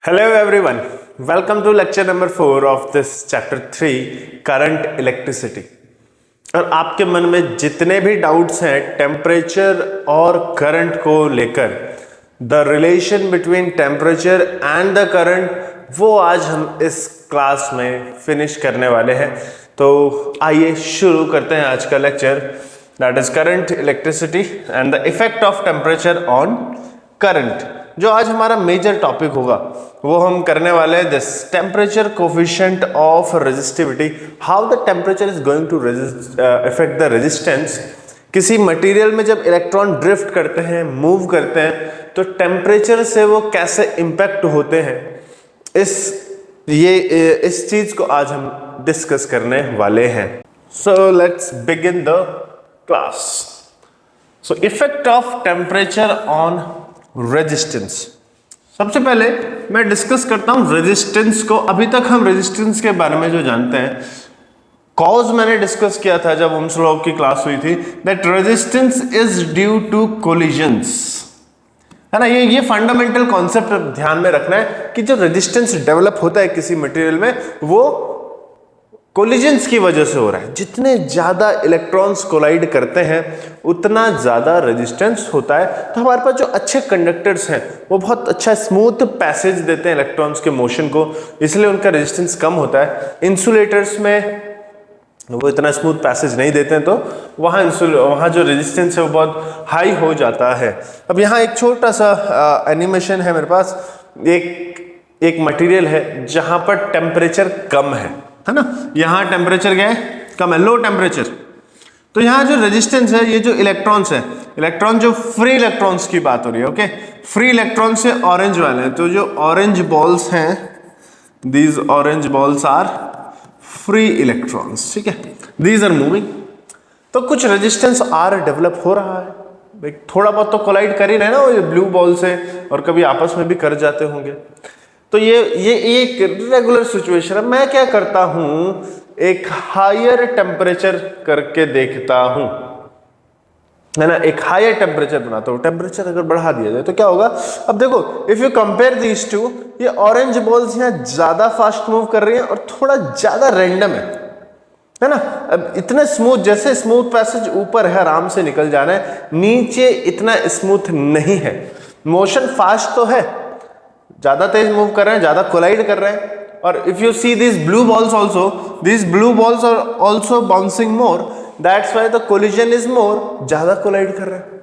Hello everyone, welcome to lecture number 4 of this chapter 3 current electricity। और आपके मन में जितने भी डाउट्स हैं टेम्परेचर और करंट को लेकर, the relation between temperature and the current, वो आज हम इस क्लास में फिनिश करने वाले हैं। तो आइए शुरू करते हैं आज का lecture, that is current electricity and the effect of temperature on current. जो आज हमारा मेजर टॉपिक होगा वो हम करने वाले हैं this temperature coefficient of resistivity, how the temperature is going to effect the resistance. किसी मटेरियल में जब इलेक्ट्रॉन ड्रिफ्ट करते हैं, मूव करते हैं, तो टेम्परेचर से वो कैसे इम्पैक्ट होते हैं, इस चीज को आज हम डिस्कस करने वाले हैं। So let's begin the class. So effect of temperature on resistance. सबसे पहले मैं डिस्कस करता हूं रेजिस्टेंस को। अभी तक हम रेजिस्टेंस के बारे में जो जानते हैं, कॉज मैंने डिस्कस किया था जब ओम्स लॉ की क्लास हुई थी, that resistance is due to collisions, है ना। ये फंडामेंटल कॉन्सेप्ट ध्यान में रखना है कि जो रेजिस्टेंस डेवलप होता है किसी मटेरियल में, वो कोलिजन्स की वजह से हो रहा है। जितने ज्यादा इलेक्ट्रॉन्स कोलाइड करते हैं उतना ज्यादा रेजिस्टेंस होता है। तो हमारे पास जो अच्छे कंडक्टर्स हैं वो बहुत अच्छा स्मूथ पैसेज देते हैं इलेक्ट्रॉन्स के मोशन को, इसलिए उनका रेजिस्टेंस कम होता है। इंसुलेटर्स में वो इतना स्मूथ पैसेज नहीं देते हैं, तो वहाँ जो रेजिस्टेंस है वो बहुत हाई हो जाता है। अब यहाँ एक छोटा सा एनिमेशन है मेरे पास। एक मटेरियल है जहां पर टेम्परेचर कम है ना। यहाँ टेम्परेचर क्या है? कम है, लो टेम्परेचर। तो यहाँ जो रेजिस्टेंस है, ये जो इलेक्ट्रॉन्स है, इलेक्ट्रॉन जो फ्री इलेक्ट्रॉन्स की बात हो रही है, ओके। फ्री इलेक्ट्रॉन से ऑरेंज वाले हैं, तो जो ऑरेंज बॉल्स हैं, these orange balls are free electrons, ठीक है। These are moving. तो कुछ रेजिस्टेंस आर डेवलप हो रहा है, थोड़ा बहुत तो कोलाइड कर ही रहे ना वो ब्लू बॉल से, और कभी आपस में भी कर जाते होंगे। तो ये एक रेगुलर सिचुएशन है। मैं क्या करता हूं, एक हायर टेम्परेचर करके देखता हूं, है ना। एक हायर टेम्परेचर बनाता हूं। टेम्परेचर अगर बढ़ा दिया जाए तो क्या होगा? अब देखो, if you compare these two, ये ऑरेंज बॉल्स यहां ज्यादा फास्ट मूव कर रही हैं और थोड़ा ज्यादा रैंडम है ना। अब इतना स्मूथ, जैसे स्मूथ पैसेज ऊपर है, आराम से निकल जाना है, नीचे इतना स्मूथ नहीं है। मोशन फास्ट तो है, ज्यादा तेज मूव कर रहे हैं, ज्यादा कोलाइड कर रहे हैं। और if you see this blue balls also, this blue balls are also bouncing more, that's why the collision is more, ज्यादा कोलाइड कर रहे हैं,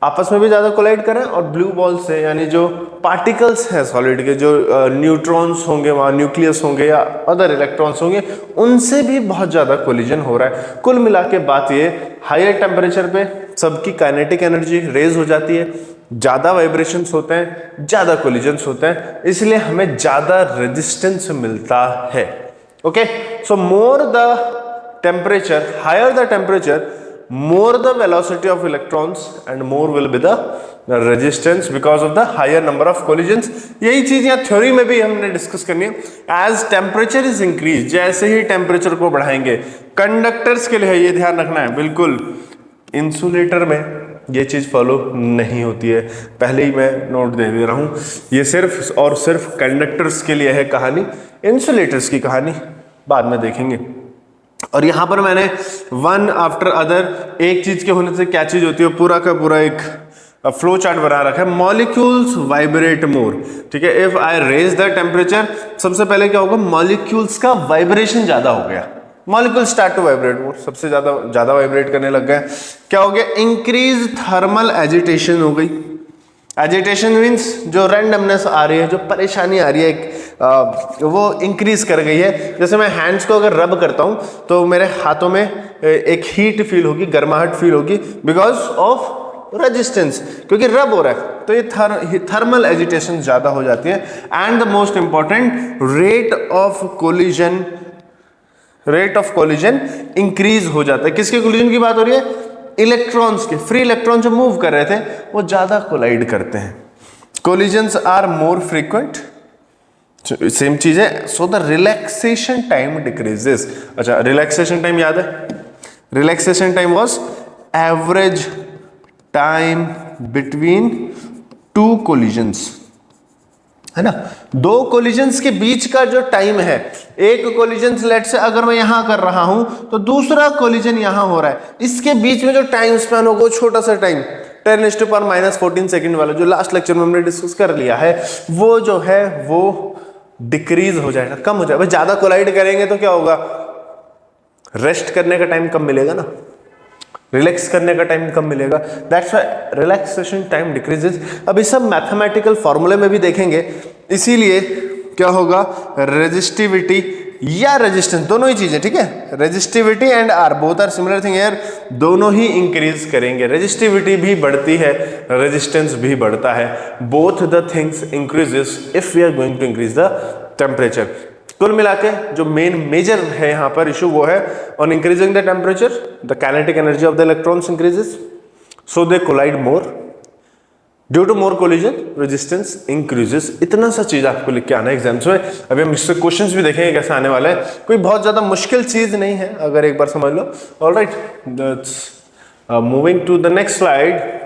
आपस में भी ज्यादा कोलाइड कर रहे हैं। और ब्लू बॉल से, यानी जो पार्टिकल्स हैं सॉलिड के, जो न्यूट्रॉन्स होंगे, वहां न्यूक्लियस होंगे या अदर इलेक्ट्रॉन्स होंगे, उनसे भी बहुत ज्यादा कोलिजन हो रहा है। कुल मिला के बात ये, हायर टेम्परेचर पे सबकी काइनेटिक एनर्जी रेज हो जाती है, ज्यादा वाइब्रेशंस होते हैं, ज्यादा कोलिजन्स होते हैं, इसलिए हमें ज्यादा रेजिस्टेंस मिलता है। Okay, so more the temperature, higher the temperature, more the velocity of electrons and more will be the resistance because of the higher number of collisions। यही चीज यहाँ थ्योरी में भी हमने डिस्कस करनी है। एज टेम्परेचर इज इंक्रीज, जैसे ही temperature को बढ़ाएंगे, कंडक्टर्स के लिए ये ध्यान रखना है, बिल्कुल इंसुलेटर में ये चीज फॉलो नहीं होती है। पहले ही मैं नोट दे दे रहा हूं, ये सिर्फ और सिर्फ कंडक्टर्स के लिए है कहानी, इंसुलेटर्स की कहानी बाद में देखेंगे। और यहां पर मैंने वन आफ्टर अदर एक चीज के होने से क्या चीज होती है, पूरा का पूरा एक फ्लो चार्ट बना रखा है। मॉलिक्यूल्स वाइब्रेट मोर, ठीक है। If I raise the temperature, सबसे पहले क्या होगा, मॉलिक्यूल्स का वाइब्रेशन ज्यादा हो गया, मॉलिक्यूल स्टार्ट टू वाइब्रेट मोर, सबसे ज्यादा वाइब्रेट करने लग गए। क्या हो गया? इंक्रीज थर्मल एजिटेशन हो गई। एजिटेशन मीन्स जो रैंडमनेस आ रही है, जो परेशानी आ रही है, वो इंक्रीज कर गई है। जैसे मैं हैंड्स को अगर रब करता हूं तो मेरे हाथों में एक हीट फील होगी, गर्माहट फील होगी, बिकॉज ऑफ रेजिस्टेंस, क्योंकि रब हो रहा है। तो ये थर्मल एजिटेशन ज्यादा हो जाती है। And the most important, rate of collision increase हो जाता है। किसके कोलिजन की बात हो रही है? इलेक्ट्रॉन्स के। फ्री इलेक्ट्रॉन जो मूव कर रहे थे वो ज्यादा कोलाइड करते हैं। Collisions are more frequent, same चीज है। So the relaxation time decreases. अच्छा, रिलैक्सेशन टाइम याद है? Relaxation time was average time between two collisions. है ना। दो कोलिजन्स के बीच का जो टाइम है, एक कोलिजन लेट से अगर मैं यहां कर रहा हूं तो दूसरा कोलिजन यहां हो रहा है, इसके बीच में जो टाइम स्पैन होगा वो छोटा सा टाइम 10⁻⁻14 सेकंड वाला जो लास्ट लेक्चर में हमने डिस्कस कर लिया है, वो जो है वो डिक्रीज हो जाएगा, कम हो जाएगा। भाई ज्यादा कोलाइड करेंगे तो क्या होगा, रेस्ट करने का टाइम कम मिलेगा ना, रिलैक्स करने का टाइम कम मिलेगा, that's why relaxation time decreases. अब इस सब मैथमेटिकल फॉर्मूले में भी देखेंगे, इसीलिए क्या होगा, रेजिस्टिविटी या रेजिस्टेंस दोनों ही चीजें, ठीक है, resistivity and R both are similar thing here, दोनों ही इंक्रीज करेंगे, रेजिस्टिविटी भी बढ़ती है, रेजिस्टेंस भी बढ़ता है, both the things increases if we are going to increase the temperature. कुल मिला के जो मेन मेजर है यहाँ पर इशू वो है on increasing the temperature the kinetic energy of the electrons increases so they collide more, due to more collision resistance increases. इतना सा चीज आपको लिख के आना है एग्जाम्स में। अभी हम इससे क्वेश्चंस भी देखेंगे कैसे आने वाले हैं, कोई बहुत ज्यादा मुश्किल चीज नहीं है अगर एक बार समझ लो। Alright, moving to the next slide.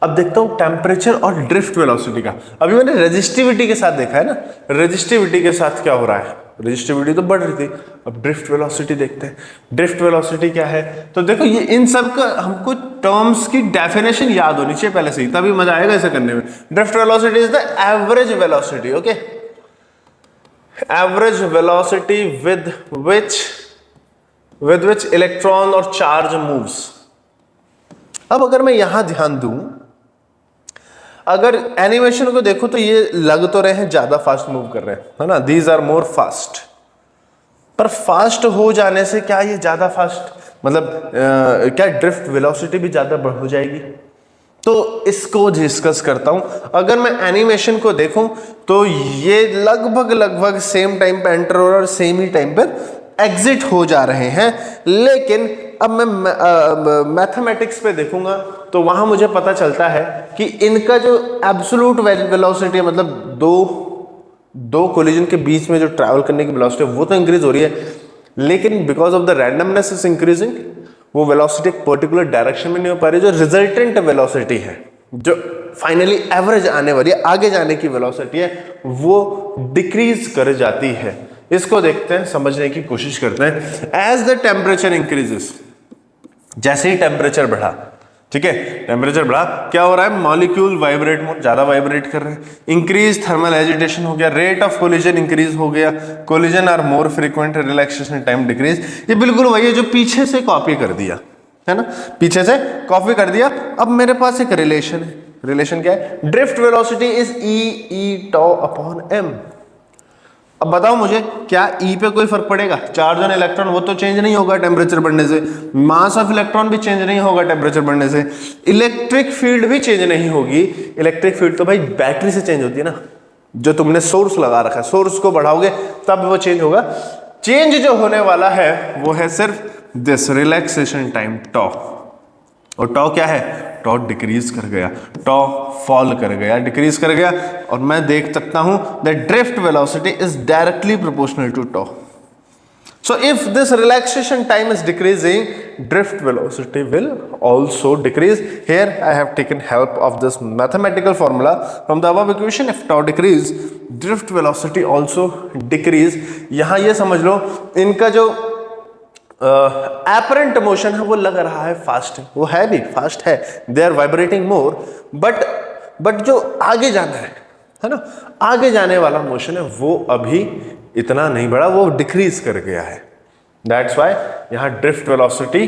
अब देखता हूं टेम्परेचर और ड्रिफ्ट वेलोसिटी का। अभी मैंने रेजिस्टिविटी के साथ देखा है ना, रेजिस्टिविटी के साथ क्या हो रहा है, रेजिस्टिविटी तो बढ़ रही थी, अब ड्रिफ्ट वेलोसिटी देखते हैं। ड्रिफ्ट वेलोसिटी क्या है, तो देखो ये इन सब का हमको टर्म्स की डेफिनेशन याद होनी चाहिए पहले से ही, तभी मजा आएगा इसे करने में। Drift velocity is the average velocity, okay, average velocity with which electron और चार्ज मूव्स। अब अगर मैं यहां ध्यान दूं, अगर एनिमेशन को देखो तो ये लग तो रहे हैं ज्यादा फास्ट मूव कर रहे हैं, है ना, दीज आर मोर फास्ट, पर फास्ट हो जाने से क्या ये ज्यादा फास्ट, मतलब क्या ड्रिफ्ट वेलोसिटी भी ज्यादा बढ़ हो जाएगी? तो इसको डिस्कस करता हूं। अगर मैं एनिमेशन को देखूं तो ये लगभग सेम टाइम पे एंटर हो रहा है और सेम ही टाइम पर एग्जिट हो जा रहे हैं, लेकिन अब मैं मैथमेटिक्स पे देखूंगा तो वहां मुझे पता चलता है कि इनका जो एब्सोल्यूट वेलोसिटी है, मतलब दो कोलिजन के बीच में जो ट्रैवल करने की वेलोसिटी है वो तो इंक्रीज हो रही है, लेकिन because of the randomness is increasing वो वेलोसिटी एक पर्टिकुलर डायरेक्शन में नहीं हो पा रही। जो रिजल्टेंट वेलोसिटी है, जो फाइनली एवरेज आने वाली है, आगे जाने की वेलोसिटी है, वो डिक्रीज कर जाती है। इसको देखते हैं, समझने की कोशिश करते हैं। एज द टेम्परेचर इंक्रीजेस, जैसे ही टेम्परेचर बढ़ा, ठीक है, टेम्परेचर बढ़ा, क्या हो रहा है, मॉलिक्यूल वाइब्रेट मोर, ज्यादा वाइब्रेट कर रहे हैं, इंक्रीज थर्मल एजिटेशन हो गया, रेट ऑफ कोलिजन इंक्रीज हो गया, collision are more frequent, relaxation time decrease. ये बिल्कुल वही है जो पीछे से कॉपी कर दिया है ना, पीछे से कॉपी कर दिया। अब मेरे पास एक रिलेशन है, रिलेशन क्या है, drift velocity is E tau upon m. अब बताओ मुझे, क्या ई पे कोई फर्क पड़ेगा? चार्ज ऑन इलेक्ट्रॉन वो तो चेंज नहीं होगा टेम्परेचर बढ़ने से, मास ऑफ इलेक्ट्रॉन भी चेंज नहीं होगा टेम्परेचर बढ़ने से, इलेक्ट्रिक फील्ड भी चेंज नहीं होगी। इलेक्ट्रिक फील्ड तो भाई बैटरी से चेंज होती है ना, जो तुमने सोर्स लगा रखा है, सोर्स को बढ़ाओगे तब वो चेंज होगा। चेंज जो होने वाला है वो है सिर्फ दिस रिलैक्सेशन टाइम टॉ, और टॉ क्या है, टॉ डिक्रीज कर गया, टॉ फॉल कर गया, डिक्रीज कर गया, और मैं देख सकता हूं that drift velocity is directly proportional to tau. So if this relaxation time is decreasing, drift velocity will also decrease. Here I have taken help of this mathematical formula from the above equation. If tau decrease, drift velocity also decrease. यहां ये समझ लो, इनका जो apparent motion है वो लग रहा है फास्ट है, वो है भी फास्ट है, they are vibrating more, but जो आगे जाना है ना, आगे जाने वाला मोशन है वो अभी इतना नहीं बढ़ा, वो डिक्रीज कर गया है। दैट्स वाई यहाँ ड्रिफ्ट वेलोसिटी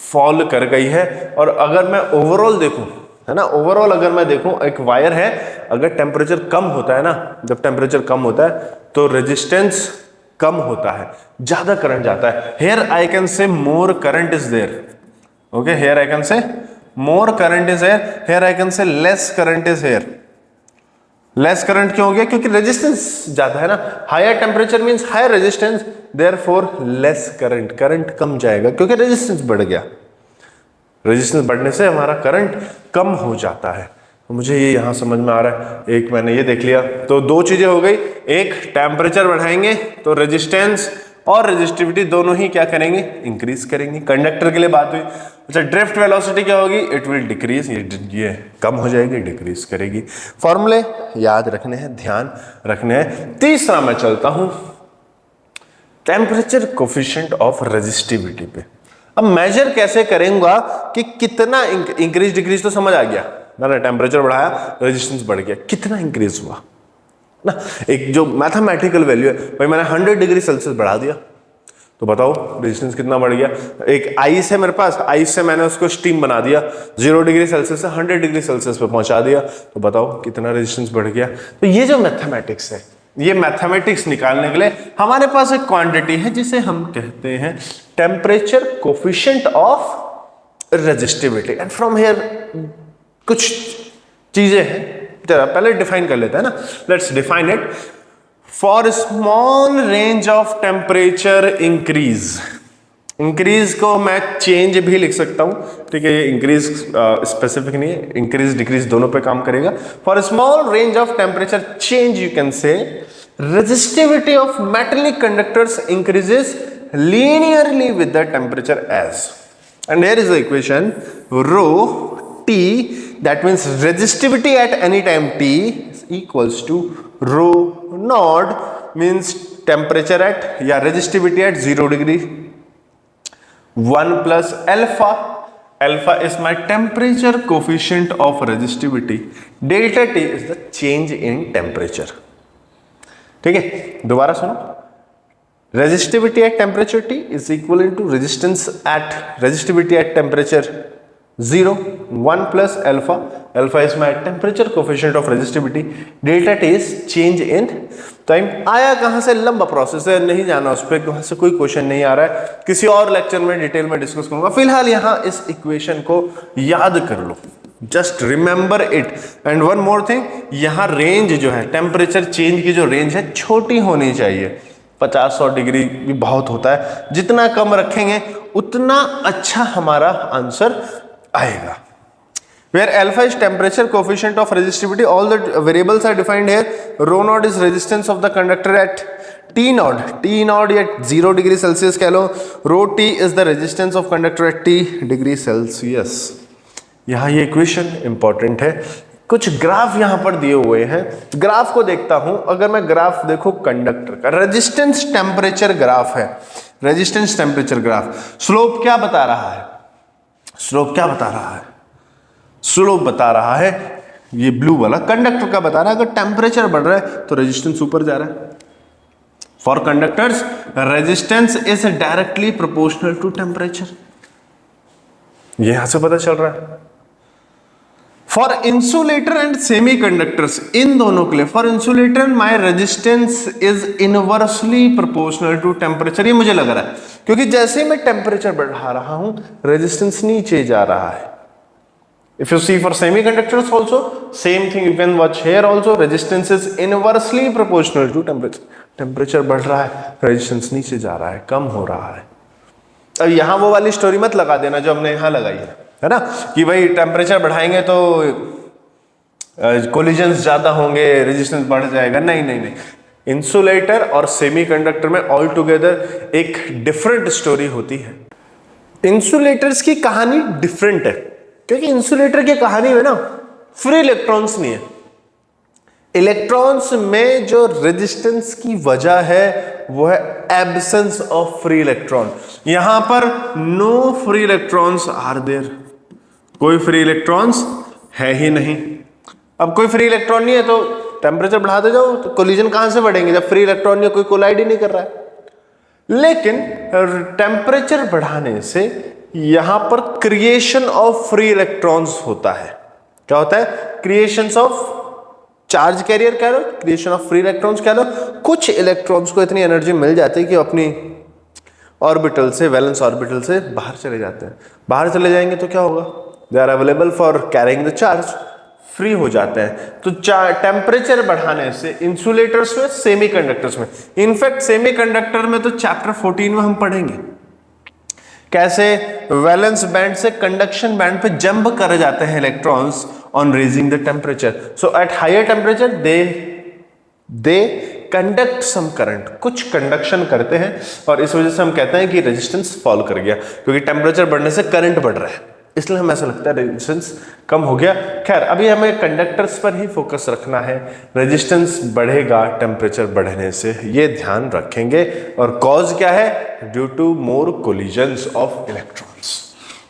फॉल कर गई है। और अगर मैं ओवरऑल देखूं, है ना, ओवरऑल अगर मैं देखूं, एक वायर है, अगर टेम्परेचर कम होता है ना, जब टेम्परेचर कम होता है तो रेजिस्टेंस कम होता है, ज्यादा करंट जाता है। Here I can say more current is there, okay, here I can say more current is here, here I can say less current is here. Less current क्यों हो गया? क्योंकि रेजिस्टेंस ज्यादा है ना, higher temperature means higher resistance, therefore less current, current कम जाएगा क्योंकि रेजिस्टेंस बढ़ गया। रेजिस्टेंस बढ़ने से हमारा करंट कम हो जाता है। मुझे ये यहां समझ में आ रहा है। एक मैंने ये देख लिया, तो दो चीजें हो गई, एक टेम्परेचर बढ़ाएंगे तो रेजिस्टेंस और रेजिस्टिविटी दोनों ही क्या करेंगे, इंक्रीज करेंगे। कंडक्टर के लिए बात हुई। अच्छा, ड्रिफ्ट वेलोसिटी क्या होगी, इट विल डिक्रीज, ये कम हो जाएगी, डिक्रीज करेगी। फॉर्मूले याद रखने हैं, ध्यान रखने हैं। तीसरा मैं चलता हूं टेम्परेचर कोफिशिएंट ऑफ रेजिस्टिविटी पे। अब मेजर कैसे करेंगे कि कितना इंक्रीज डिक्रीज तो समझ आ गया, मैंने टेम्परेचर बढ़ाया, रेजिस्टेंस बढ़ गया, कितना इंक्रीज हुआ ना। एक जो मैथमेटिकल वैल्यू है, भाई मैंने 100 डिग्री सेल्सियस बढ़ा दिया तो बताओ रेजिस्टेंस कितना बढ़ गया। एक आइस है मेरे पास, आइस से मैंने उसको स्टीम बना दिया, 0 डिग्री सेल्सियस से 100 डिग्री सेल्सियस पे पहुंचा दिया, तो बताओ कितना रेजिस्टेंस बढ़ गया। तो ये जो मैथमेटिक्स है, ये मैथमेटिक्स निकालने के लिए हमारे पास एक क्वांटिटी है जिसे हम कहते हैं temperature coefficient of resistivity. And from here कुछ चीजें हैं, जरा पहले डिफाइन कर लेते हैं ना। Let's define it. For small range of temperature increase, increase को मैं चेंज भी लिख सकता हूं, ठीक है, ये इंक्रीज स्पेसिफिक नहीं है, इंक्रीज डिक्रीज दोनों पे काम करेगा। For small range of temperature change you can say resistivity of metallic conductors increases linearly with the temperature as, and here is the equation rho T, that means resistivity at any time T is equals to rho naught, means temperature at या resistivity at 0 degree, 1 plus alpha, alpha is my temperature coefficient of resistivity, delta T is the change in temperature। ठीक है, दोबारा सुनो। Resistivity at temperature T is equivalent to resistance at resistivity at temperature 0, 1 plus alpha, alpha is my temperature coefficient of resistivity, delta T is change in time। आया कहाँ से, लंबा process है, नहीं जाना उस पर, कहाँ से कोई क्वेश्चन नहीं आ रहा है, किसी और लेक्चर में डिटेल में डिस्कस करूंगा। फिलहाल यहाँ इस इक्वेशन को याद कर लो, just remember it. And one more thing, यहाँ रेंज जो है, टेम्परेचर चेंज की जो रेंज है छोटी होनी चाहिए। 50-100 डिग्री भी बहुत होता है, जितना कम रखेंगे उतना अच्छा हमारा आंसर आएगा। Where alpha is temperature coefficient of resistivity, all the variables are defined here. Rho naught is resistance of the conductor at T naught, T naught at 0 degree Celsius कह लो, rho T is the resistance of conductor at T degree Celsius। यहाँ ये equation important है। कुछ graph यहां पर दिए हुए हैं, ग्राफ को देखता हूं। अगर मैं ग्राफ देखो कंडक्टर का, रेजिस्टेंस टेम्परेचर ग्राफ है, रेजिस्टेंस टेम्परेचर ग्राफ, स्लोप क्या बता रहा है, स्लोप क्या बता रहा है, स्लोप बता रहा है ये ब्लू वाला कंडक्टर का बता रहा है। अगर टेम्परेचर बढ़ रहा है तो रेजिस्टेंस ऊपर जा रहा है। For conductors resistance is directly proportional to temperature, ये यहां से पता चल रहा है। For insulator and semiconductors, इन दोनों के लिए, for insulator my resistance is inversely proportional to temperature. ये मुझे लग रहा है क्योंकि जैसे मैं टेम्परेचर बढ़ा रहा हूं रेजिस्टेंस नीचे जा रहा है। If you see for semiconductors also same thing, you can watch here also, resistance is inversely proportional to temperature. Temperature बढ़ रहा है, रेजिस्टेंस नीचे जा रहा है, कम हो रहा है। अब यहां वो वाली स्टोरी मत लगा देना जो हमने यहां लगाई है ना, कि भाई टेम्परेचर बढ़ाएंगे तो कोलिजन्स ज्यादा होंगे, रेजिस्टेंस बढ़ जाएगा। नहीं नहीं नहीं, इंसुलेटर और सेमीकंडक्टर में ऑल टुगेदर एक डिफरेंट स्टोरी होती है। इंसुलेटर्स की कहानी डिफरेंट है क्योंकि इंसुलेटर की कहानी में ना फ्री इलेक्ट्रॉन्स नहीं है। इलेक्ट्रॉन्स में जो रेजिस्टेंस की वजह है वो है एब्सेंस ऑफ फ्री इलेक्ट्रॉन। यहां पर no free electrons are there, कोई फ्री इलेक्ट्रॉन्स है ही नहीं। अब कोई फ्री इलेक्ट्रॉन नहीं है तो टेम्परेचर बढ़ाते जाओ तो कोलिजन कहां से बढ़ेंगे जब फ्री इलेक्ट्रॉन नहीं, कोई कोलाइड ही नहीं कर रहा है। लेकिन टेम्परेचर बढ़ाने से यहां पर क्रिएशन ऑफ फ्री इलेक्ट्रॉन्स होता है। क्या होता है? क्रिएशन ऑफ चार्ज कैरियर कह लो, क्रिएशन ऑफ फ्री इलेक्ट्रॉन्स कह लो। कुछ इलेक्ट्रॉन्स को इतनी एनर्जी मिल जाती है कि अपनी ऑर्बिटल से, वैलेंस ऑर्बिटल से बाहर चले जाते हैं। बाहर चले जाएंगे तो क्या होगा? They are available for carrying the charge, free हो जाते हैं। तो टेम्परेचर बढ़ाने से इंसुलेटर्स में, सेमीकंडक्टर्स में, इनफैक्ट सेमीकंडक्टर में तो चैप्टर 14 में हम पढ़ेंगे कैसे वैलेंस बैंड से कंडक्शन बैंड पे जंप कर जाते हैं electrons on raising the temperature. So at higher temperature they conduct some current, कुछ कंडक्शन करते हैं और इस वजह से हम कहते हैं कि रेजिस्टेंस फॉल कर गया, क्योंकि टेम्परेचर बढ़ने से करंट बढ़ रहा है, इसलिए हमें ऐसा लगता है रेजिस्टेंस कम हो गया। खैर अभी हमें कंडक्टर्स पर ही फोकस रखना है, रेजिस्टेंस बढ़ेगा टेम्परेचर बढ़ने से, ये ध्यान रखेंगे। और कॉज क्या है? Due to more collisions of electrons.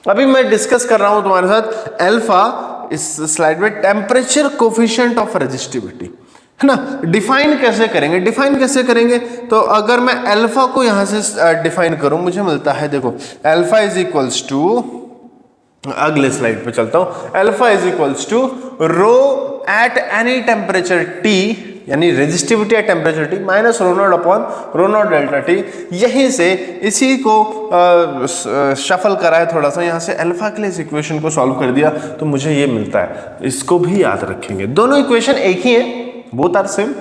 अभी मैं डिस्कस कर रहा हूं तुम्हारे साथ अल्फा, इस स्लाइड में टेम्परेचर कोफिशिएंट ऑफ रेजिस्टिविटी, है ना। डिफाइन कैसे करेंगे? डिफाइन कैसे करेंगे? तो अगर मैं अल्फा को यहां से डिफाइन करूं, मुझे मिलता है, देखो अल्फा इज इक्वल्स टू, अगले स्लाइड पे चलता हूं, alpha is equals to rho at any temperature T, यानी resistivity at temperature T minus rho naught upon rho naught delta T. यहीं से इसी को शफल करा है थोड़ा सा, यहां से अल्फा के लिए इस इक्वेशन को सॉल्व कर दिया तो मुझे ये मिलता है। इसको भी याद रखेंगे, दोनों इक्वेशन एक ही है, बोथ आर सेम,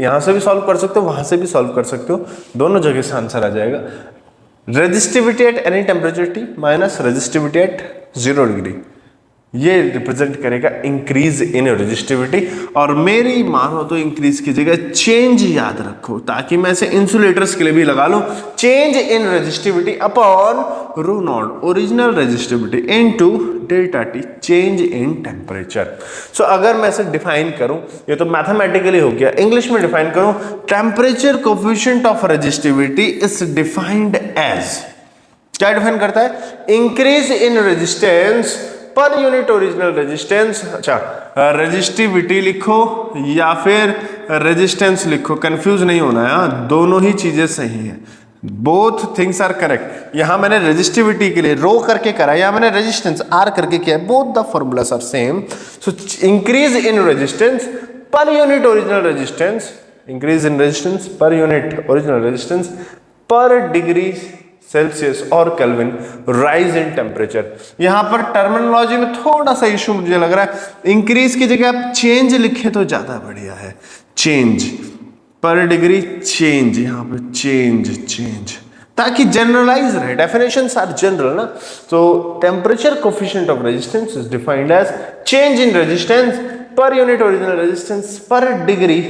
यहां से भी सॉल्व कर सकते हो, वहां से भी सॉल्व कर सकते हो, दोनों जगह से आंसर आ जाएगा। Resistivity eight any temperature T minus resistivity eight 0 degree, ये रिप्रेजेंट करेगा इंक्रीज इन रेजिस्टिविटी। और मेरी मानो तो इंक्रीज की जगह चेंज याद रखो, ताकि मैं इसे इंसुलेटर्स के लिए भी लगा लूं, change in resistivity upon rho naught original resistivity into delta T change in temperature. So अगर मैं इसे डिफाइन करूं, ये तो मैथमेटिकली हो गया, इंग्लिश में डिफाइन करूं, temperature coefficient of resistivity is defined as, क्या डिफाइन करता है? Increase in resistance per unit original resistance. अच्छा, रेजिस्टिविटी लिखो या फिर रेजिस्टेंस लिखो, कंफ्यूज नहीं होना है, दोनों ही चीजें सही हैं, बोथ थिंग्स आर करेक्ट। यहां मैंने रेजिस्टिविटी के लिए रो करके करा, यहां मैंने रेजिस्टेंस आर करके किया, both the formulas are same. So increase in resistance per unit original resistance, increase in resistance per unit original resistance per degree Celsius और केल्विन राइज इन टेम्परेचर। यहां पर टर्मिनोलॉजी में थोड़ा सा इशू मुझे लग रहा है, इंक्रीज की जगह आप चेंज लिखे तो ज्यादा बढ़िया है, चेंज पर डिग्री चेंज, यहां पे चेंज, ताकि जनरलाइज रहे, डेफिनेशंस आर जनरल ना। तो temperature coefficient of resistance is defined as change in resistance per unit original resistance per degree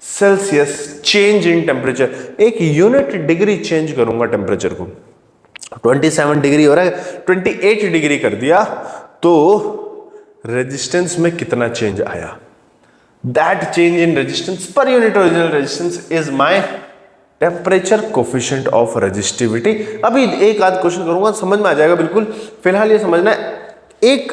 Celsius change in temperature. एक यूनिट डिग्री चेंज करूंगा temperature को, 27 degree हो रहा है, 28 डिग्री कर दिया तो रेजिस्टेंस में कितना चेंज आया? That change in resistance per unit original resistance is my temperature coefficient of resistivity. अभी एक आध क्वेश्चन करूंगा, समझ में आ जाएगा बिल्कुल। फिलहाल ये समझना है, एक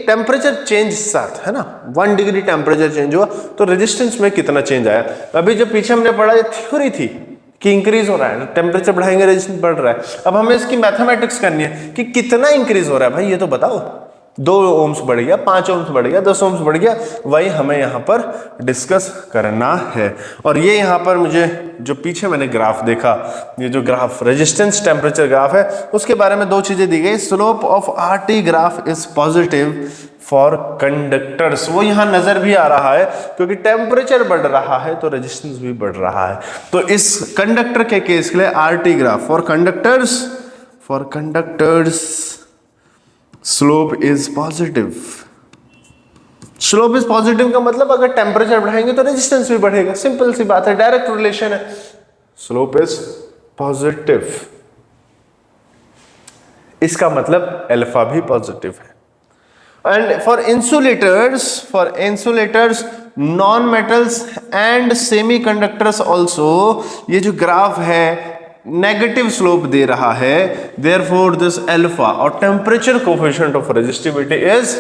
टेम्परेचर चेंज साथ, है ना, 1 डिग्री टेम्परेचर चेंज हुआ तो रेजिस्टेंस में कितना चेंज आया। अभी जो पीछे हमने पढ़ा, ये थ्योरी थी कि इंक्रीज हो रहा है, टेम्परेचर बढ़ाएंगे रेजिस्टेंस बढ़ रहा है। अब हमें इसकी मैथमेटिक्स करनी है कि कितना इंक्रीज हो रहा है, भाई ये तो बताओ, 2 ओम्स बढ़ गया, 5 ओम्स बढ़ गया, 10 ओम्स बढ़ गया, वही हमें यहाँ पर डिस्कस करना है। और ये यहाँ पर मुझे जो पीछे मैंने ग्राफ देखा, ये जो ग्राफ रेजिस्टेंस टेम्परेचर ग्राफ है, उसके बारे में 2 चीजें दी गई। Slope of RT graph is positive for conductors, वो यहाँ नजर भी आ रहा है, क्योंकि टेम्परेचर बढ़ रहा है तो रेजिस्टेंस भी बढ़ रहा है। तो इस कंडक्टर के केस के लिए RT graph for conductors slope is positive. Slope is positive का मतलब अगर टेम्परेचर बढ़ाएंगे तो रेजिस्टेंस भी बढ़ेगा, सिंपल सी बात है, डायरेक्ट रिलेशन है। स्लोप इज पॉजिटिव, इसका मतलब अल्फा भी पॉजिटिव है। And for insulators non metals and semiconductors also, ये जो ग्राफ है नेगेटिव स्लोप दे रहा है, देयरफॉर दिस अल्फा और temperature coefficient of resistivity is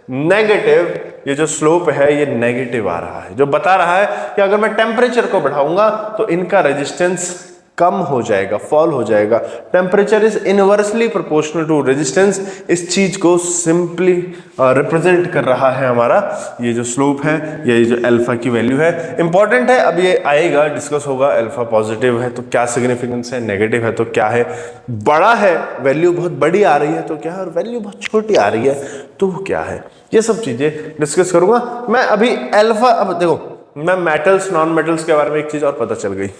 negative. ये जो स्लोप है ये नेगेटिव आ रहा है, जो बता रहा है कि अगर मैं टेम्परेचर को बढ़ाऊंगा तो इनका रेजिस्टेंस कम हो जाएगा, फॉल हो जाएगा। Temperature is inversely proportional to resistance, इस चीज को सिंपली रिप्रेजेंट कर रहा है हमारा ये जो स्लोप है, ये जो अल्फा की वैल्यू है। इंपॉर्टेंट है, अब ये आएगा, डिस्कस होगा। अल्फा पॉजिटिव है तो क्या सिग्निफिकेंस है, नेगेटिव है तो क्या है, बड़ा है वैल्यू बहुत बड़ी आ रही है तो क्या है, और वैल्यू बहुत छोटी आ रही है तो क्या है, ये सब चीजें डिस्कस करूंगा मैं अभी। अल्फा, अब देखो, मैं मेटल्स नॉन मेटल्स के बारे में एक चीज और पता चल गई,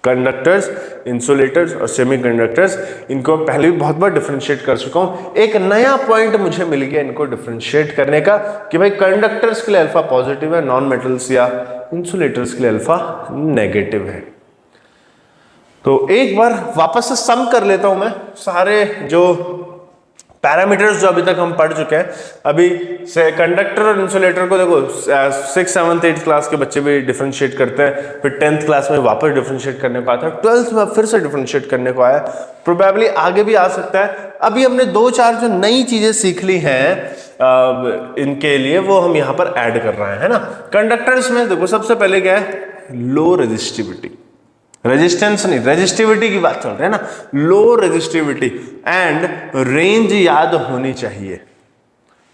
कंडक्टर्स, इंसुलेटर्स और सेमीकंडक्टर्स, इनको पहले भी बहुत बार डिफरेंशिएट कर चुका हूं। एक नया पॉइंट मुझे मिल गया इनको डिफरेंशिएट करने का कि भाई कंडक्टर्स के लिए अल्फा पॉजिटिव है, नॉन मेटल्स या इंसुलेटर्स के लिए अल्फा नेगेटिव है। तो एक बार वापस से सम कर लेता हूं मैं सारे जो पैरामीटर्स जो अभी तक हम पढ़ चुके हैं। अभी से कंडक्टर और इंसुलेटर को देखो 6th 7th 8th क्लास के बच्चे भी डिफरेंशिएट करते हैं, फिर 10th क्लास में वापस डिफरेंशिएट करने को आता है, 12th में फिर से डिफरेंशिएट करने को आया, प्रोबेबली आगे भी आ सकता है। अभी हमने 2-4 जो नई चीजें सीख ली हैं इनके लिए वो हम यहाँ पर ऐड कर रहे हैं, है ना। कंडक्टर्स में देखो सबसे पहले क्या है, लो रेजिस्टिविटी, रेजिस्टेंस नहीं रेजिस्टिविटी की बात चल रही है ना, लो रेजिस्टिविटी एंड रेंज याद होनी चाहिए।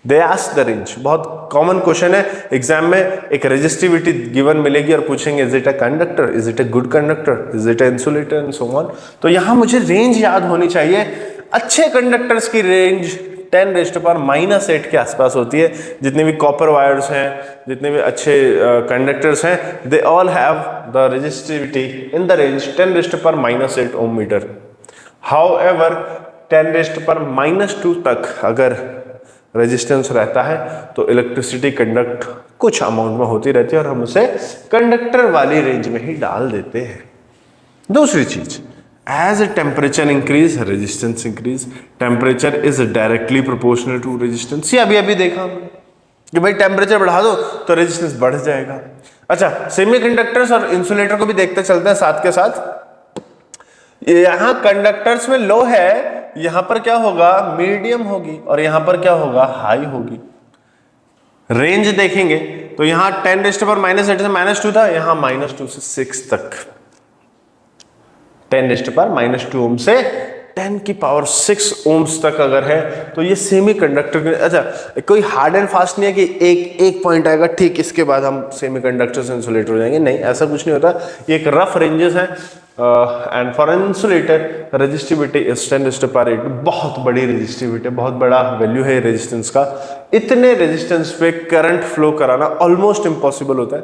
दे आस्क द रेंज, बहुत कॉमन क्वेश्चन है एग्जाम में, एक रेजिस्टिविटी गिवन मिलेगी और पूछेंगे is it a conductor, is it a good conductor, is it a insulator and so on. तो यहां मुझे रेंज याद होनी चाहिए। अच्छे कंडक्टर्स की रेंज 10⁻⁻8 के आसपास होती है। जितने भी कॉपर वायर्स हैं, जितने भी अच्छे कंडक्टर्स हैं, they all have the resistivity in the range 10⁻⁻8 ohm meter. However 10⁻⁻2 तक अगर रेजिस्टेंस रहता है तो इलेक्ट्रिसिटी कंडक्ट कुछ अमाउंट में होती रहती है और हम उसे कंडक्टर वाली रेंज में ही डाल देते हैं। दूसरी चीज, as a temperature increase resistance increase, temperature is directly proportional to resistance। ये अभी देखा हमने कि भाई टेम्परेचर बढ़ा दो तो रेजिस्टेंस बढ़ जाएगा। अच्छा, सेमीकंडक्टर्स और इंसुलेटर को भी देखते चलते हैं साथ के साथ। यहां कंडक्टर्स में लो है, यहां पर क्या होगा, मीडियम होगी, और यहां पर क्या होगा, हाई होगी। रेंज देखेंगे तो यहां 10⁻⁻8 से -2 था, यहां -2 से 6 तक। 10⁻⁻2 ओम से 10⁻6 ओम्स तक अगर है तो ये सेमीकंडक्टर के। अच्छा, कोई हार्ड एंड फास्ट नहीं है कि एक पॉइंट आएगा ठीक इसके बाद हम सेमीकंडक्टर से इंसुलेटर हो जाएंगे, नहीं, ऐसा कुछ नहीं होता। ये एक रफ रेंजेस है। And for insulator resistivity is 10⁸, बहुत बड़ी रेजिस्टिविटी, बहुत बड़ा वैल्यू है रेजिस्टेंस का। इतने रेजिस्टेंस पे करंट फ्लो कराना ऑलमोस्ट इम्पॉसिबल होता है,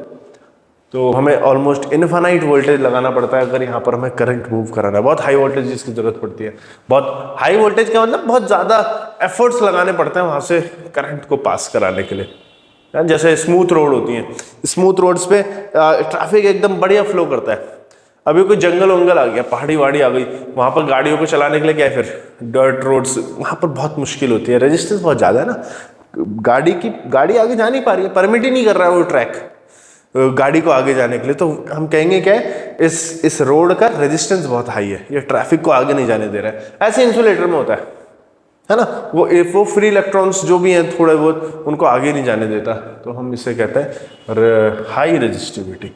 तो हमें ऑलमोस्ट इनफाइनाइट वोल्टेज लगाना पड़ता है अगर यहाँ पर हमें करंट मूव कराना है। बहुत हाई वोल्टेज जिसकी जरूरत पड़ती है, बहुत हाई वोल्टेज का मतलब बहुत ज़्यादा एफर्ट्स लगाने पड़ते हैं वहाँ से करंट को पास कराने के लिए। जैसे स्मूथ रोड होती हैं, स्मूथ रोड्स पे ट्रैफिक एकदम बढ़िया फ्लो करता है। अभी कोई जंगल वंगल आ गया, पहाड़ी वाड़ी आ गई, वहाँ पर गाड़ियों को चलाने के लिए क्या है, फिर डर्ट रोड्स, वहाँ पर बहुत मुश्किल होती है, रेजिस्टेंस बहुत ज़्यादा है ना, गाड़ी आगे जा नहीं पा रही है, परमिट ही नहीं कर रहा है वो ट्रैक गाड़ी को आगे जाने के लिए। तो हम कहेंगे क्या है, इस रोड का रेजिस्टेंस बहुत हाई है, ये ट्रैफिक को आगे नहीं जाने दे रहा है। ऐसे इंसुलेटर में होता है ना, वो फ्री इलेक्ट्रॉन्स जो भी हैं थोड़े बहुत, उनको आगे नहीं जाने देता, तो हम इसे कहते हैं हाई रेजिस्टिविटी।